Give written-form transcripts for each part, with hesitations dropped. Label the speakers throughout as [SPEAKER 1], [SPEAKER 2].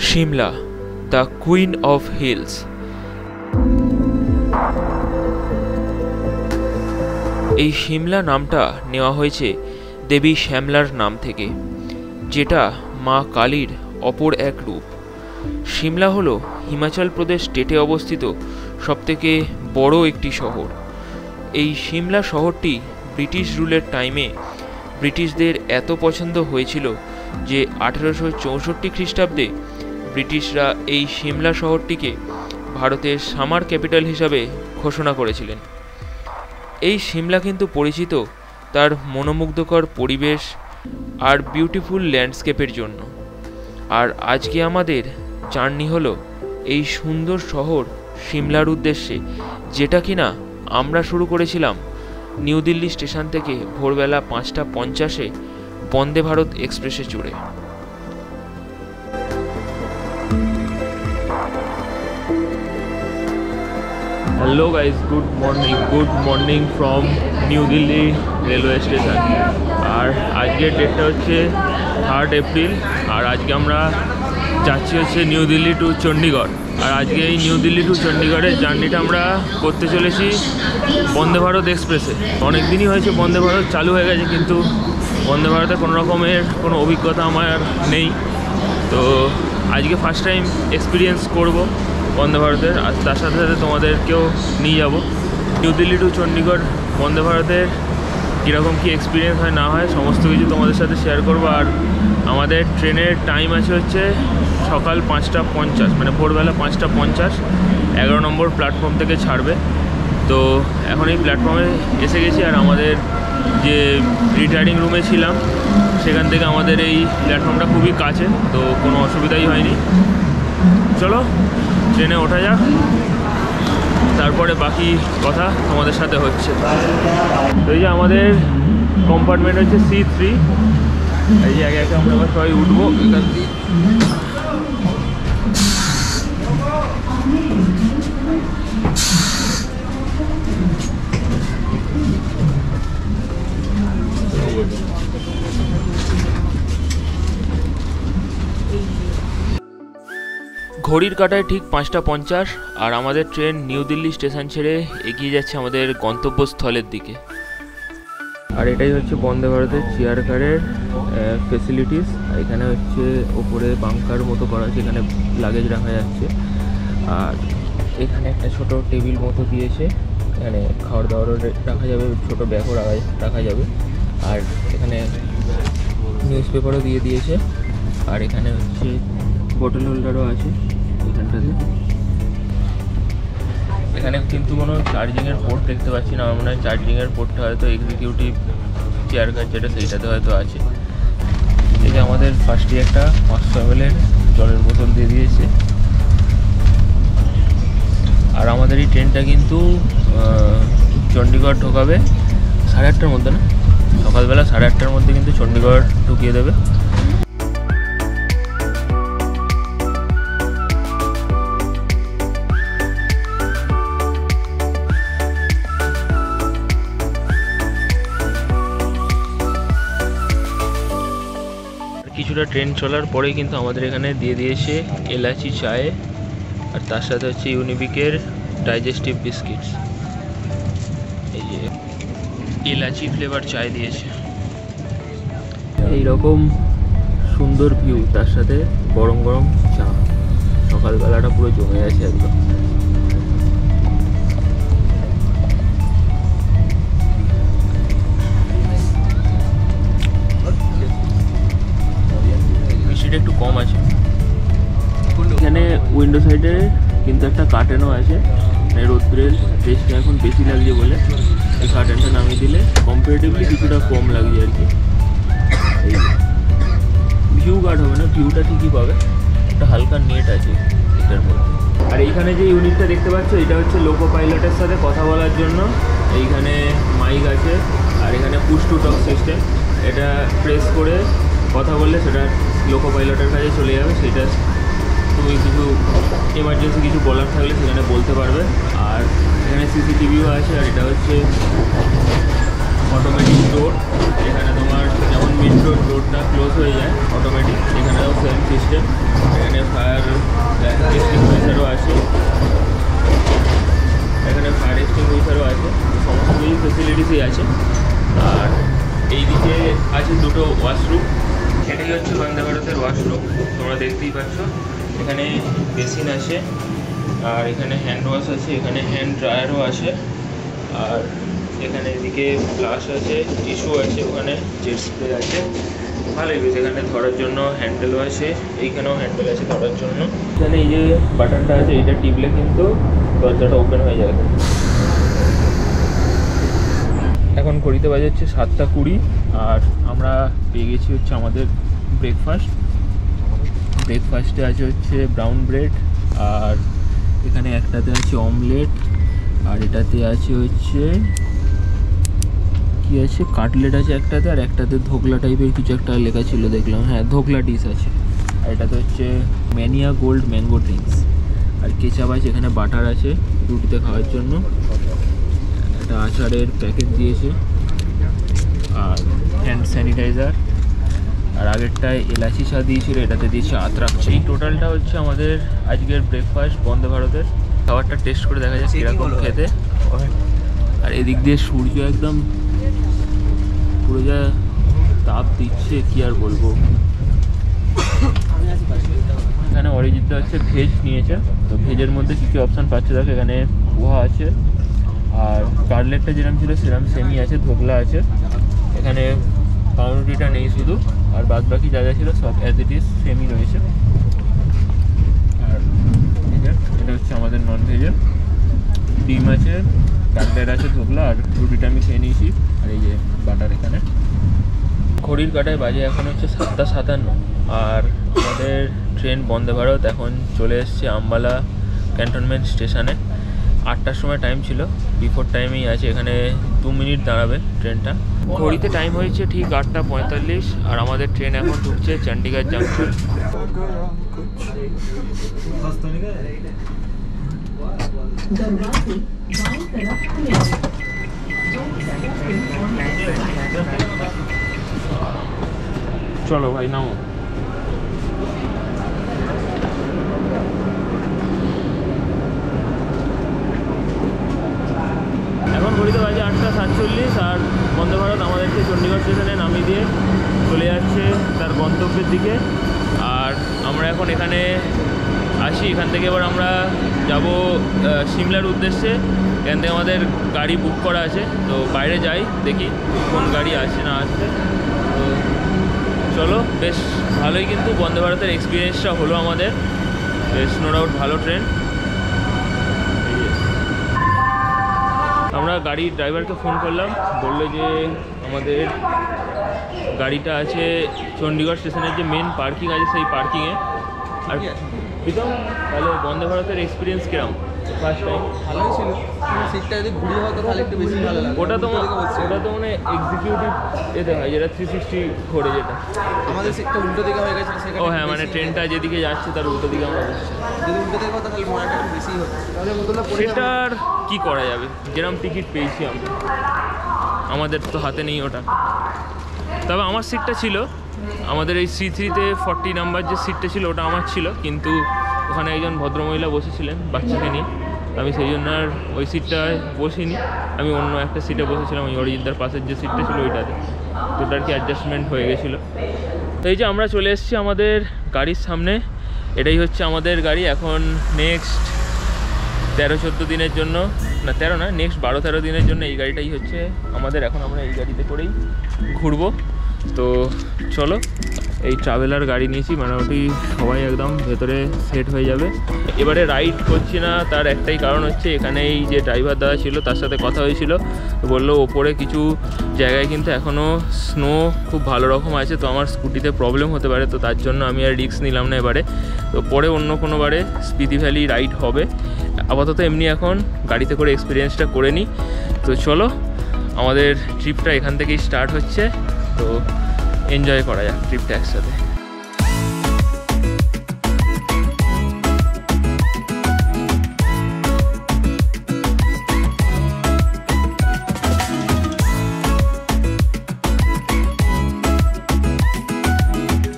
[SPEAKER 1] Shimla, the queen of hills. এই সিমলা নামটা নেওয়া হয়েছে দেবী শ্যামলার নাম থেকে, যেটা মা কালীর অপর এক রূপ। সিমলা হলো হিমাচল প্রদেশ স্টেটে অবস্থিত সবথেকে বড় একটি শহর। এই সিমলা শহরটি ব্রিটিশ রুলের টাইমে ব্রিটিশদের এত পছন্দ হয়েছিল যে 1864 খ্রিস্টাব্দে ব্রিটিশরা এই সিমলা শহরটিকে ভারতের সামার ক্যাপিটাল হিসাবে ঘোষণা করেছিলেন। এই সিমলা কিন্তু পরিচিত তার মনোমুগ্ধকর পরিবেশ আর বিউটিফুল ল্যান্ডস্কেপের জন্য। আর আজকে আমাদের জার্নি হলো এই সুন্দর শহর সিমলার উদ্দেশ্যে, যেটা কিনা আমরা শুরু করেছিলাম নিউ দিল্লি স্টেশন থেকে ভোরবেলা 5:50 বন্দে ভারত এক্সপ্রেসে চড়ে। Hello guys, good morning from New Delhi railway station. আর আজকের ডেটটা হচ্ছে 3 এপ্রিল। আর আজকে আমরা যাচ্ছি হচ্ছে নিউ দিল্লি টু চণ্ডীগড়। আর আজকে এই নিউ দিল্লি টু চণ্ডীগড়ের জার্নিটা আমরা করতে চলেছি বন্দে ভারত এক্সপ্রেসে। অনেক দিনই হয়েছে বন্দে ভারত চালু হয়ে গেছে, কিন্তু বন্দে ভারতে কোনো রকমের কোনো অভিজ্ঞতা আমার নেই। তো আজকে ফার্স্ট টাইম এক্সপিরিয়েন্স করব বন্দে ভারতের, আর তার সাথে সাথে তোমাদেরকেও নিয়ে যাব নিউ দিল্লি টু চণ্ডীগড়। বন্দে ভারতের কীরকম কী এক্সপিরিয়েন্স হয় না হয় সমস্ত কিছু তোমাদের সাথে শেয়ার করবো। আর আমাদের ট্রেনের টাইম আছে হচ্ছে সকাল 5:50, মানে ভোরবেলা 5:50, 11 নম্বর প্ল্যাটফর্ম থেকে ছাড়বে। তো এখন এই প্ল্যাটফর্মে এসে গেছি। আর আমাদের যে রিটায়ারিং রুমে ছিলাম সেখান থেকে আমাদের এই প্ল্যাটফর্মটা খুবই কাছে, তো কোনো অসুবিধাই হয়নি। চলো ট্রেনে ওঠা যাক, তারপরে বাকি কথা তোমাদের সাথে হচ্ছে। তো এই যে আমাদের কম্পার্টমেন্ট হচ্ছে C3। এই যে একে একে আমরা সবাই উঠবো এখান দিয়ে। ঘড়ির কাঁটায় ঠিক 5:50, আর আমাদের ট্রেন নিউ দিল্লি স্টেশন ছেড়ে এগিয়ে যাচ্ছে আমাদের গন্তব্যস্থলের দিকে। আর এটাই হচ্ছে বন্দে ভারতের চেয়ার কারের ফেসিলিটিস। এখানে হচ্ছে ওপরে বাংকার মতো করা আছে, এখানে লাগেজ রাখা যাচ্ছে। আর এখানে একটা ছোট টেবিল মতো দিয়েছে, এখানে খাওয়ার দাওয়ারও রাখা যাবে, ছোট ব্যাগও রাখা যাবে। আর এখানে নিউজ পেপারও দিয়ে দিয়েছে। আর এখানে হচ্ছে বোতল হোল্ডারও আছে এখানটাতে। এখানে কিন্তু কোনো চার্জিংয়ের পোর্ট দেখতে পাচ্ছি না। আমার মনে হয় চার্জিংয়ের পোর্টটা হয়তো এক্সিকিউটিভ চেয়ার কার যেটা সেইটাতে হয়তো আছে। এই যে আমাদের ফার্স্টে একটা 500 ml জলের বোতল দিয়ে দিয়েছে। আর আমাদের এই ট্রেনটা কিন্তু চণ্ডীগড় ঢোকাবে 8:30-র মধ্যে, না সকালবেলা 8:30-র মধ্যে কিন্তু চণ্ডীগড় ঢুকিয়ে দেবে। কিছুটা ট্রেন চলার পরেই কিন্তু আমাদের এখানে দিয়ে দিয়েছে এলাচি চায়ে, আর তার সাথে হচ্ছে ইউনিবিকের ডাইজেস্টিভ বিস্কিটস। এই যে এলাচি ফ্লেভার চায় দিয়েছে। এইরকম সুন্দর ভিউ, তার সাথে গরম গরম চা। সকালবেলাটা পুরো জমে গেছে একদম। একটু কম আছে। এখানে উইন্ডো সাইডে কিন্তু একটা কার্টেনও আছে, রোদ্রের টেস্টটা এখন বেশি লাগছে বলে এই কার্টেনটা নামিয়ে দিলে কম্পারেটিভলি কিছুটা কম লাগছে আর কি। এই ভিউ গার্ড হবে না, ভিউটা ঠিকই পাবে, একটা হালকা নেট আছে এটার মধ্যে। আর এইখানে যে ইউনিটটা দেখতে পাচ্ছ, এটা হচ্ছে লোকো পাইলটের সাথে কথা বলার জন্য। এইখানে মাইক আছে, আর এখানে পুশ টু টক সিস্টেম। এটা প্রেস করে কথা বললে সেটা লোকো পাইলটের কাছে চলে যাবে। সেটা তুমি কিছু এমার্জেন্সি কিছু বলার থাকলে সেখানে বলতে পারবে। আর এখানে CCTVও আছে। আর এটা হচ্ছে অটোমেটিক ডোর। এখানে তোমার যেমন মেট্রোর ডোরটা ক্লোজ হয়ে যায় অটোমেটিক, এখানেও সেম সিস্টেম। এখানে ফায়ার তোমরা দেখতেই পাচ্ছ এখানে বেসিন আছে, আর এখানে হ্যান্ড ওয়াশ আছে, এখানে হ্যান্ড ড্রায়ারও আছে, আর এখানে এদিকে ফ্লাশ আছে, টিস্যু আছে, ওখানে জেট স্প্রে আছে। ভালোই বেশ। এখানে ধরার জন্য হ্যান্ডেলও আছে, এইখানেও হ্যান্ডেল আছে ধরার জন্য। এখানে এই যে বাটনটা আছে, এইটা টিপলে কিন্তু দরজাটা ওপেন হয়ে যাবে। এখন ঘড়িতে বাজে হচ্ছে 7:20, আর আমরা পেয়ে গেছি হচ্ছে আমাদের ব্রেকফাস্টে আছে হচ্ছে ব্রাউন ব্রেড, আর এখানে একটাতে আছে অমলেট, আর এটাতে আছে হচ্ছে কি আছে কাটলেট আছে একটাতে, আর একটাতে ধোকলা টাইপের কিছু একটা লেখা ছিল দেখলাম, হ্যাঁ ধোকলা ডিশ আছে। আর এটাতে হচ্ছে ম্যানিয়া গোল্ড ম্যাঙ্গো ড্রিঙ্কস, আর কেচাপ আছে, এখানে বাটার আছে রুটিতে খাওয়ার জন্য, একটা আচারের প্যাকেট দিয়েছে, আর হ্যান্ড স্যানিটাইজার, আর আগেরটায় এলাচি চা দিয়েছিল, এটাতে দিয়েছে আতরাক। এই টোটালটা হচ্ছে আমাদের আজকের ব্রেকফাস্ট বন্দে ভারতের। খাবারটা টেস্ট করে দেখা যায় কীরকম খেতে। আর এদিক দিয়ে সূর্য একদম পুরো যা তাপ দিচ্ছে কি আর বলবো। এখানে অরিজিৎটা হচ্ছে ভেজ নিয়েছে, তো ভেজের মধ্যে কী কী অপশান পাচ্ছে দেখো, এখানে পোহা আছে, আর কাটলেটটা যেরকম ছিল সেরকম সেমি আছে, ধোকলা আছে, এখানে পাউরুটিটা নেই শুধু, আর বাদ বাকি যা যা ছিল সব অ্যাজ ইট ইজ সেমই রয়েছে। আর এটা হচ্ছে আমাদের নন ভেজের, ডিম আছে, কাটলেট আছে, ধোকলা, আর রুটিটা আমি খেয়ে নিয়েছি, আর এই যে বাটার। এখানে ঘড়ির কাঁটায় বাজে এখন হচ্ছে 7:57, আর আমাদের ট্রেন বন্দে ভারত এখন চলে এসছে আম্বালা ক্যান্টনমেন্ট স্টেশনে। 8টার সময় টাইম ছিল, বিফোর টাইমেই আছে, এখানে 2 মিনিট দাঁড়াবে ট্রেনটা। ঘড়িতে টাইম হয়েছে ঠিক 8:45, আর আমাদের ট্রেন এখন ঢুকছে চণ্ডীগড় জাংশন। চলো ভাই নামো। এখন ঘড়িতে বাজে 8:47, আর বন্দে ভারত আমাদেরকে চণ্ডীগড় স্টেশনে নামিয়ে দিয়ে চলে যাচ্ছে তার গন্তব্যের দিকে। আর আমরা এখন এখানে আসি, এখান থেকে এবার আমরা যাব সিমলার উদ্দেশ্যে। এখান থেকে আমাদের গাড়ি বুক করা আছে, তো বাইরে যাই দেখি কোন গাড়ি আসছে না আসছে। তো চলো, বেশ ভালোই কিন্তু বন্দে ভারতের এক্সপিরিয়েন্সটা হলো আমাদের, বেশ নো ডাউট ভালো ট্রেন। আমরা গাড়ির ড্রাইভারকে ফোন করলাম, বললো যে আমাদের গাড়িটা আছে চণ্ডীগড় স্টেশনের যে মেন পার্কিং আছে সেই পার্কিংয়ে। আর প্রীতম, তাহলে বন্দে ভারতের এক্সপিরিয়েন্স কিরকম ফার্স্ট টাইম?
[SPEAKER 2] ভালোই ছিল, সিটটা যদি ঘুরিয়ে হতো তাহলে একটু বেশি ভালো লাগতো।
[SPEAKER 1] ওটা তো মানে এক্সিকিউটিভ এতে হয়, যেটা 360 ঘোরে, যেটা
[SPEAKER 2] আমাদের সিটটা উল্টো দিকে হয়ে গেছে।
[SPEAKER 1] ও হ্যাঁ, মানে ট্রেনটা যেদিকে যাচ্ছে তার উল্টো দিকে আমরা বসছি।
[SPEAKER 2] যদি উল্টো দিকে হতো তাহলে মজাটা একটু বেশি হতো।
[SPEAKER 1] সেটার কী করা যাবে, যেরকম টিকিট পেয়েছি আমরা, আমাদের তো হাতে নেই ওটা। তবে আমার সিটটা ছিল, আমাদের এই C3-তে 40 নাম্বার যে সিটটা ছিল ওটা আমার ছিল, কিন্তু ওখানে একজন ভদ্রমহিলা বসেছিলেন বাচ্চাকে নিয়ে, আমি সেই জন্য আর ওই সিটটায় বসিনি, আমি অন্য একটা সিটে বসেছিলাম, ওই অরিজিৎদার পাশের যে সিটটা ছিল ওইটাতে। তো ওটা আর কি অ্যাডজাস্টমেন্ট হয়ে গেছিলো। তো এই যে আমরা চলে এসেছি আমাদের গাড়ির সামনে, এটাই হচ্ছে আমাদের গাড়ি। এখন নেক্সট 13-14 দিনের জন্য, না 13 না, নেক্সট 12-13 দিনের জন্য এই গাড়িটাই হচ্ছে আমাদের। এখন আমরা এই গাড়িতে করেই ঘুরবো। তো চলো, এই ট্রাভেলার গাড়ি নিয়েছি, মোটামুটি সবাই একদম ভেতরে সেট হয়ে যাবে। এবারে রাইড করছি না, তার একটাই কারণ হচ্ছে এখানে এই যে ড্রাইভার দাদা ছিল তার সাথে কথা হয়েছিল, বললো ওপরে কিছু জায়গায় কিন্তু এখনও স্নো খুব ভালো রকম আছে, তো আমার স্কুটিতে প্রবলেম হতে পারে, তো তার জন্য আমি আর রিস্ক নিলাম না এবারে। তো পরে অন্য কোনো বারে স্পিতি ভ্যালি রাইড হবে, আপাতত এমনি এখন গাড়িতে করে এক্সপিরিয়েন্সটা করে নিই। তো চলো, আমাদের ট্রিপটা এখান থেকেই স্টার্ট হচ্ছে, তো এনজয় করা যাক ট্রিপটা একসাথে।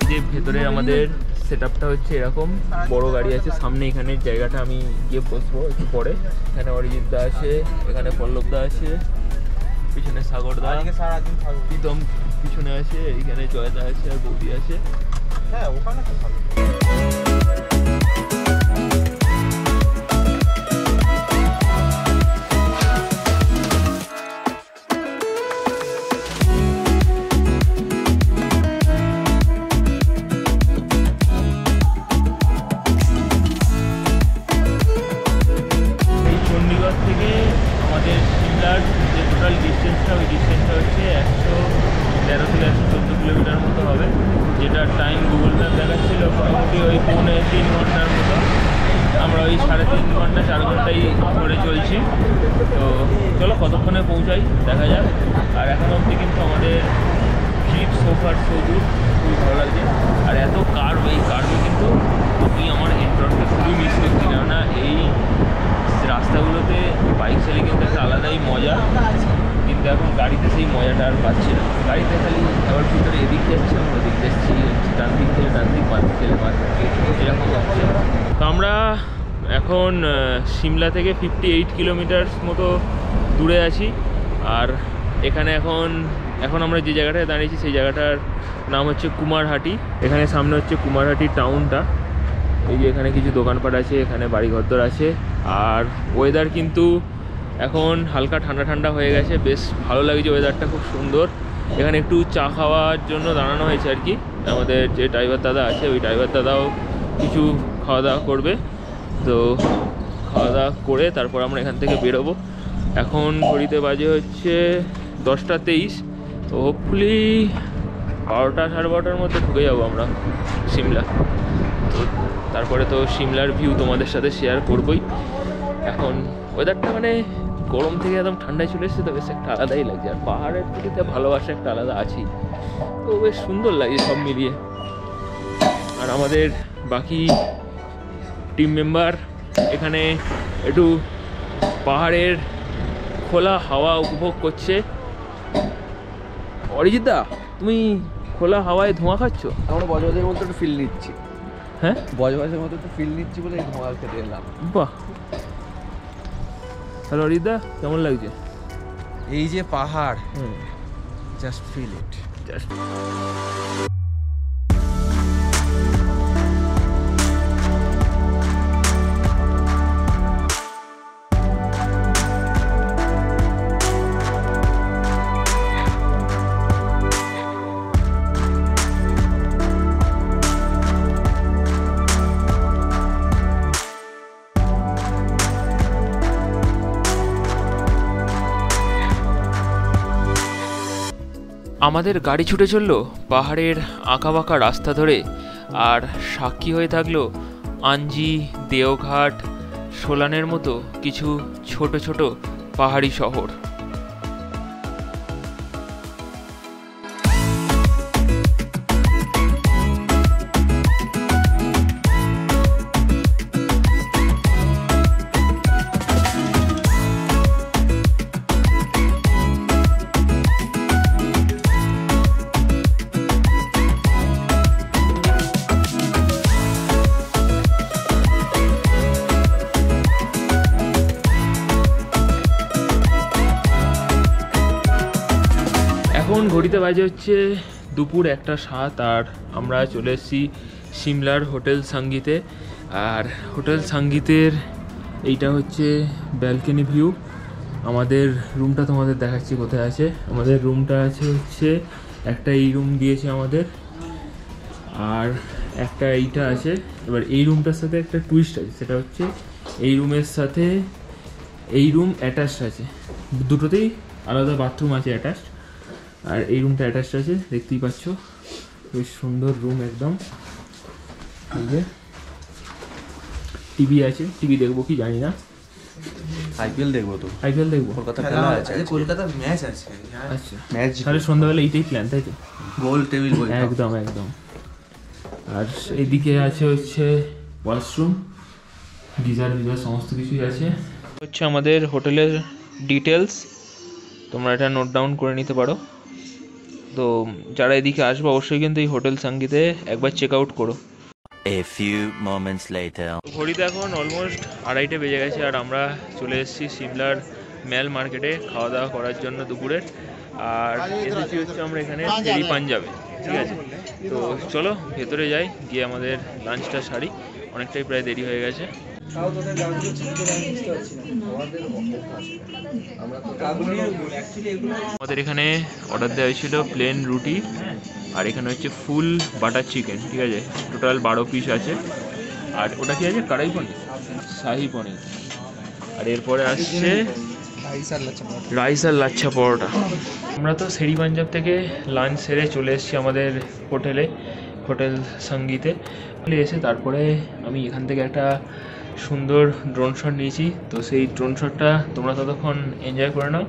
[SPEAKER 1] যে ভেতরে আমাদের সেটআপটা হচ্ছে এরকম, বড় গাড়ি আছে সামনে, এখানে জায়গাটা আমি গিয়ে বসবো একটু পরে। এখানে অরিজিৎদা আছে, এখানে পল্লবদা আছে, পিছনে সাগরদা, প্রীতম পিছনে আছে, এইখানে জয়দা আছে, আর বৌদি আছে।
[SPEAKER 2] হ্যাঁ ওখানে খুব ভালো।
[SPEAKER 1] চণ্ডীগড় থেকে আমাদের সিমলার যে টোটাল ডিস্টেন্সটা, ওই ডিস্টেন্সটা হচ্ছে 113 থেকে 114 কিলোমিটার মতো হবে, যেটা টাইম গুগল ম্যাপ দেখাচ্ছিল মোটামুটি ওই 3.25 ঘন্টার মতো। আমরা ওই 3.5 ঘন্টা 4 ঘন্টাই করে চলছি। তো চলো কতক্ষণে পৌঁছাই দেখা যাক। আর এখন অবধি কিন্তু আমাদের ট্রিপ সোফার সবুজ খুবই ভালো লাগছে। আর এত কার্ভ, এই কার্ভে কিন্তু আমি আমার এন্ট্রনকে খুবই মিস করছি, কেননা এই রাস্তাগুলোতে বাইক চালিয়ে কিন্তু একটা আলাদাই মজা, কিন্তু এখন গাড়িতে সেই মজাটা আর পাচ্ছি না। গাড়িতে খালি আবার ভিতরে এদিক যাচ্ছে, ওদিক যাচ্ছি, ডান দিক থেকে ডান দিক, মাঝ থেকে মাঝ দিকে, এরকম যাচ্ছে। তো আমরা এখন সিমলা থেকে 58 কিলোমিটার মতো দূরে আছি। আর এখানে এখন আমরা যে জায়গাটায় দাঁড়িয়েছি সেই জায়গাটার নাম হচ্ছে কুমারহাটি। এখানে সামনে হচ্ছে কুমারহাটি টাউনটা। এই যে এখানে কিছু দোকানপাট আছে, এখানে বাড়িঘরদর আছে। আর ওয়েদার কিন্তু এখন হালকা ঠান্ডা ঠান্ডা হয়ে গেছে, বেশ ভালো লাগছে, ওয়েদারটা খুব সুন্দর। এখানে একটু চা খাওয়ার জন্য দাঁড়ানো হয়েছে আর কি। আমাদের যে ড্রাইভার দাদা আছে, ওই ড্রাইভার দাদাও কিছু খাওয়া দাওয়া করবে। তো খাওয়া দাওয়া করে তারপর আমরা এখান থেকে বেরোবো। এখন ঘড়িতে বাজে হচ্ছে 10টা 23। তো হোপফুলি 12টা সাড়ে 12টার মধ্যে ঢুকে যাবো আমরা সিমলা। তো তারপরে তো সিমলার ভিউ তোমাদের সাথে শেয়ার করবই। এখন ওয়েদারটা মানে গরম থেকে একদম ঠান্ডায় চলে এসেছে, তো বেশ একটা আলাদাই লাগছে। আর পাহাড়ের প্রতিতে ভালোবাসা একটা আলাদা আছেই, তো বেশ সুন্দর লাগে সব মিলিয়ে। আর আমাদের বাকি টিম মেম্বার এখানে একটু পাহাড়ের খোলা হাওয়া উপভোগ করছে। অরিজিৎদা, তুমি খোলা হাওয়ায় ধোঁয়া খাচ্ছ?
[SPEAKER 2] আমরা বজবজের মধ্যে একটু ফিল নিচ্ছি।
[SPEAKER 1] হ্যাঁ,
[SPEAKER 2] বজবজের মধ্যে একটু ফিল নিচ্ছি বলে এই ধোঁয়া খেতে এলাম।
[SPEAKER 1] বাহ, হ্যালো অরিজিৎদা, কেমন লাগছে?
[SPEAKER 2] এই যে পাহাড়, জাস্ট ফিল ইট।
[SPEAKER 1] জাস্ট আমাদের গাড়ি ছুটে চললো পাহাড়ের আঁকাবাঁকা রাস্তা ধরে। আর সাক্ষী হয়ে থাকলো আঞ্জি, দেওঘাট, সোলানের মতো কিছু ছোট ছোট পাহাড়ি শহর। এখন ঘড়িতে বাজে হচ্ছে দুপুর 1টা 7। আর আমরা চলে এসেছি সিমলার হোটেল সঙ্গীতে। আর হোটেল সঙ্গীতের এইটা হচ্ছে ব্যালকনি ভিউ। আমাদের রুমটা তোমাদের দেখাচ্ছি কোথায় আছে। আমাদের রুমটা আছে হচ্ছে একটা, এই রুম দিয়েছে আমাদের, আর একটা এইটা আছে। এবার এই রুমটার সাথে একটা টুইস্ট আছে, সেটা হচ্ছে এই রুমের সাথে এই রুম অ্যাটাচড আছে, দুটোতেই আলাদা বাথরুম আছে অ্যাটাচড। আর এই রুমটা অ্যাটাচড আছে, দেখতেই পাচ্ছ, বেশ সুন্দর রুম একদম। এই যে টিভি আছে, টিভি দেখবো কি জানি না,
[SPEAKER 2] আইপিএল দেখবো। তো
[SPEAKER 1] আইপিএল দেখবো,
[SPEAKER 2] কলকাতা খেলা আছে, কলকাতার ম্যাচ আছে।
[SPEAKER 1] আচ্ছা,
[SPEAKER 2] ম্যাচ
[SPEAKER 1] তাহলে সন্ধ্যাবেলা এইটাই প্ল্যান, তাই তো?
[SPEAKER 2] গোল টেবিল
[SPEAKER 1] একদম একদম। আর এইদিকে আছে হচ্ছে ওয়াশরুম, গিজার গিজার সমস্ত কিছুই আছে। হচ্ছে আমাদের হোটেলের ডিটেলস, তোমরা এটা নোট ডাউন করে নিতে পারো। তো যারা এদিকে আসবে অবশ্যই কিন্তু এই হোটেল সঙ্গীতে একবার চেক আউট করো।
[SPEAKER 3] A few moments later.
[SPEAKER 1] ঘড়িতে এখন অলমোস্ট 2:30 বেজে গেছে। আর আমরা চলে এসেছি সিমলার ম্যাল মার্কেটে খাওয়া দাওয়া করার জন্য দুপুরের। আর এসেছি হচ্ছে আমরা এখানে ফেরি পাঞ্জাবে, ঠিক আছে? তো চলো ভেতরে যাই, গিয়ে আমাদের লাঞ্চটা সারি, অনেকটাই প্রায় দেরি হয়ে গেছে। আমাদের এখানে অর্ডার দেওয়া হয়েছিল প্লেন রুটি, আর এখানে হচ্ছে ফুল বাটার চিকেন, ঠিক আছে, টোটাল 12 পিস আছে। আর ওটা কি আছে, কড়াই পনির, শাহি পনির। আর এরপরে আসছে রাইস আর লাচ্ছা পরোটা। আমরা তো শেরি পাঞ্জাব থেকে লাঞ্চ সেরে চলে এসেছি আমাদের হোটেলে, হোটেল সঙ্গীতে। এসে তারপরে আমি এখান থেকে একটা সুন্দর ড্রোন শট নিয়েছি, তো সেই ড্রোন শটটা তোমরা ততক্ষণ এনজয় করে নাও।